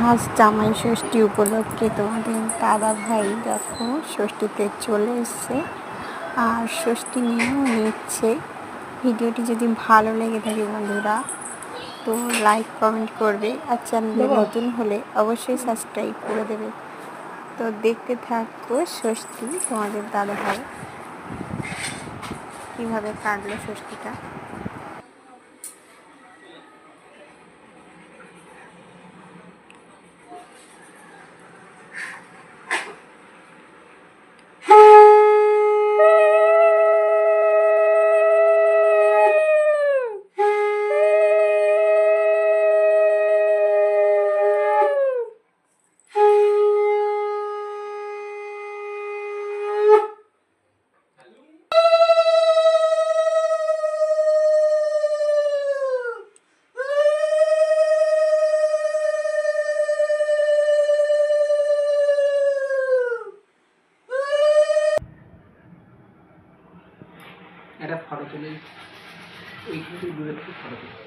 আজ জামাই ষষ্ঠী উপলক্ষে তোমাদের দাদা ভাই দেখো ষষ্ঠীতে চলে এসছে আর ষষ্ঠী নিয়েও নিচ্ছে। ভিডিওটি যদি ভালো লেগে থাকে বন্ধুরা তো লাইক কমেন্ট করবে, আর চ্যানেলে নতুন হলে অবশ্যই সাবস্ক্রাইব করে দেবে। তো দেখতে থাকো ষষ্ঠী তোমাদের দাদা ভাই কীভাবে কাটলো ষষ্ঠীটা। একটা ফটো তুলে ওইখানে দূরে থেকে ফটো তুলে